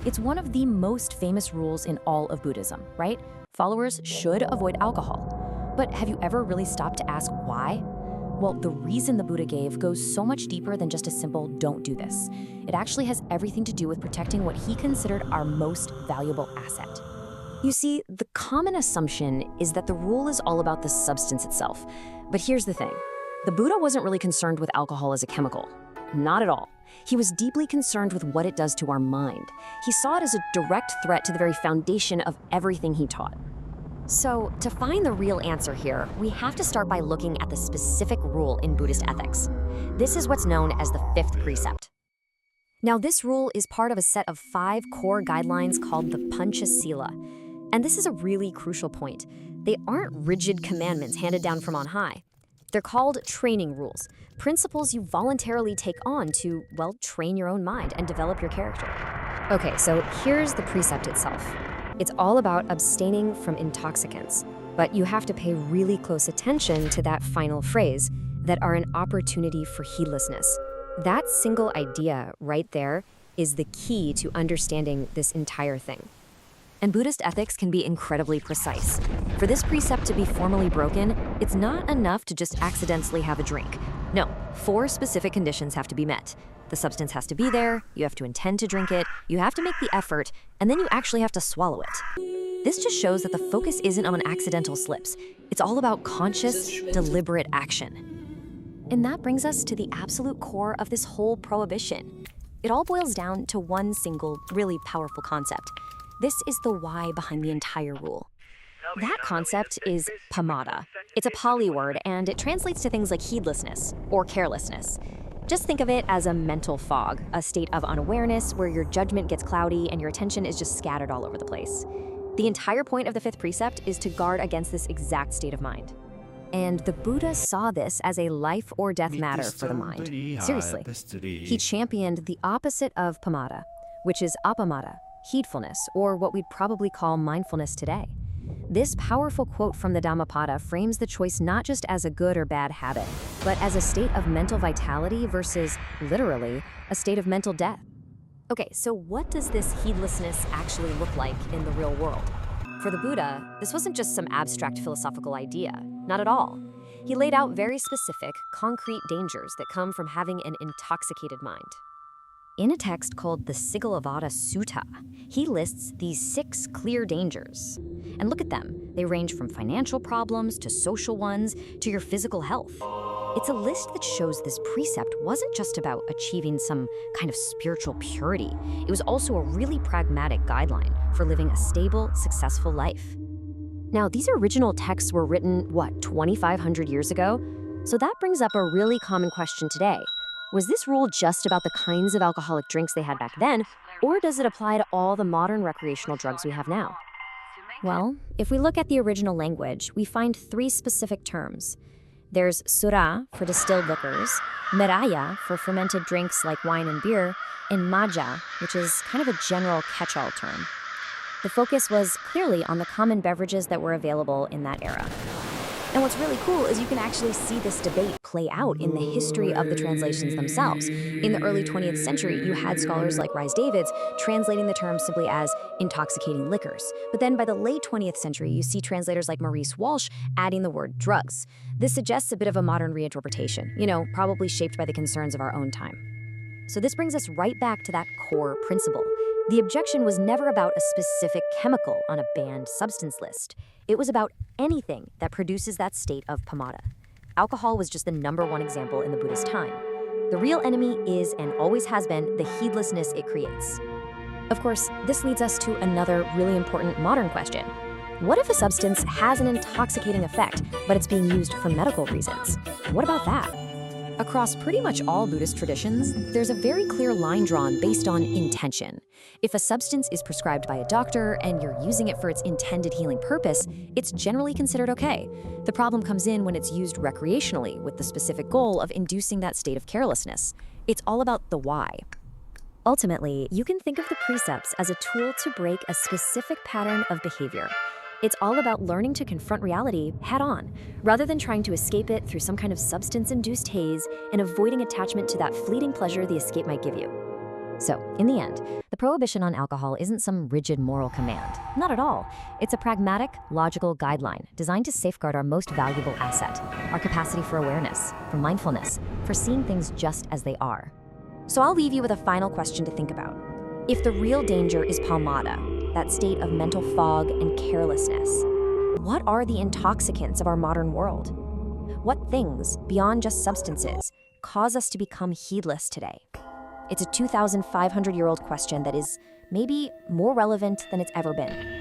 It's one of the most famous rules in all of Buddhism, right? Followers should avoid alcohol. But have you ever really stopped to ask why? Well, the reason the Buddha gave goes so much deeper than just a simple don't do this. It actually has everything to do with protecting what he considered our most valuable asset. You see, the common assumption is that the rule is all about the substance itself. But here's the thing. The Buddha wasn't really concerned with alcohol as a chemical. Not at all. He was deeply concerned with what it does to our mind. He saw it as a direct threat to the very foundation of everything he taught. So, to find the real answer here, we have to start by looking at the specific rule in Buddhist ethics. This is what's known as the Fifth Precept. Now, this rule is part of a set of 5 core guidelines called the Puncha Sila. And this is a really crucial point. They aren't rigid commandments handed down from on high. They're called training rules, principles you voluntarily take on to, well, train your own mind and develop your character. Okay, so here's the precept itself. It's all about abstaining from intoxicants, but you have to pay really close attention to that final phrase, that are an opportunity for heedlessness. That single idea right there is the key to understanding this entire thing. And Buddhist ethics can be incredibly precise. For this precept to be formally broken, it's not enough to just accidentally have a drink. No, 4 specific conditions have to be met. The substance has to be there, you have to intend to drink it, you have to make the effort, and then you actually have to swallow it. This just shows that the focus isn't on accidental slips. It's all about conscious, deliberate action. And that brings us to the absolute core of this whole prohibition. It all boils down to one single, really powerful concept. This is the why behind the entire rule. That concept is pamada. It's a Pali word, and it translates to things like heedlessness or carelessness. Just think of it as a mental fog, a state of unawareness where your judgment gets cloudy and your attention is just scattered all over the place. The entire point of the 5th precept is to guard against this exact state of mind. And the Buddha saw this as a life or death matter for the mind. Seriously. He championed the opposite of pamada, which is apamada, heedfulness, or what we'd probably call mindfulness today. This powerful quote from the Dhammapada frames the choice not just as a good or bad habit, but as a state of mental vitality versus, literally, a state of mental death. Okay, so what does this heedlessness actually look like in the real world? For the Buddha, this wasn't just some abstract philosophical idea. Not at all. He laid out very specific, concrete dangers that come from having an intoxicated mind. In a text called the Sigalovada Sutta, he lists these 6 clear dangers. And look at them. They range from financial problems to social ones to your physical health. It's a list that shows this precept wasn't just about achieving some kind of spiritual purity. It was also a really pragmatic guideline for living a stable, successful life. Now, these original texts were written, 2,500 years ago? So that brings up a really common question today. Was this rule just about the kinds of alcoholic drinks they had back then, or does it apply to all the modern recreational drugs we have now? Well, if we look at the original language, we find 3 specific terms. There's sura for distilled liquors, meraya for fermented drinks like wine and beer, and maja, which is kind of a general catch-all term. The focus was clearly on the common beverages that were available in that era. And what's really cool is you can actually see this debate play out in the history of the translations themselves. In the early 20th century, you had scholars like Rhys Davids translating the term simply as intoxicating liquors. But then by the late 20th century, you see translators like Maurice Walsh adding the word drugs. This suggests a bit of a modern reinterpretation, probably shaped by the concerns of our own time. So this brings us right back to that core principle. The objection was never about a specific chemical on a banned substance list. It was about anything that produces that state of pamada. Alcohol was just the #1 example in the Buddha's time. The real enemy is, and always has been, the heedlessness it creates. Of course, this leads us to another really important modern question. What if a substance has an intoxicating effect, but it's being used for medical reasons? What about that? Across pretty much all Buddhist traditions, there's a very clear line drawn based on intention. If a substance is prescribed by a doctor and you're using it for its intended healing purpose, it's generally considered okay. The problem comes in when it's used recreationally with the specific goal of inducing that state of carelessness. It's all about the why. Ultimately, you can think of the precepts as a tool to break a specific pattern of behavior. It's all about learning to confront reality head-on, rather than trying to escape it through some kind of substance-induced haze and avoiding attachment to that fleeting pleasure the escape might give you. So, in the end, the prohibition on alcohol isn't some rigid moral command. Not at all. It's a pragmatic, logical guideline designed to safeguard our most valuable asset, our capacity for awareness, for mindfulness, for seeing things just as they are. So I'll leave you with a final question to think about. If the real danger is pamada, that state of mental fog and carelessness, what are the intoxicants of our modern world? What things, beyond just substances, cause us to become heedless today? It's a 2,500-year-old question that is maybe more relevant than it's ever been.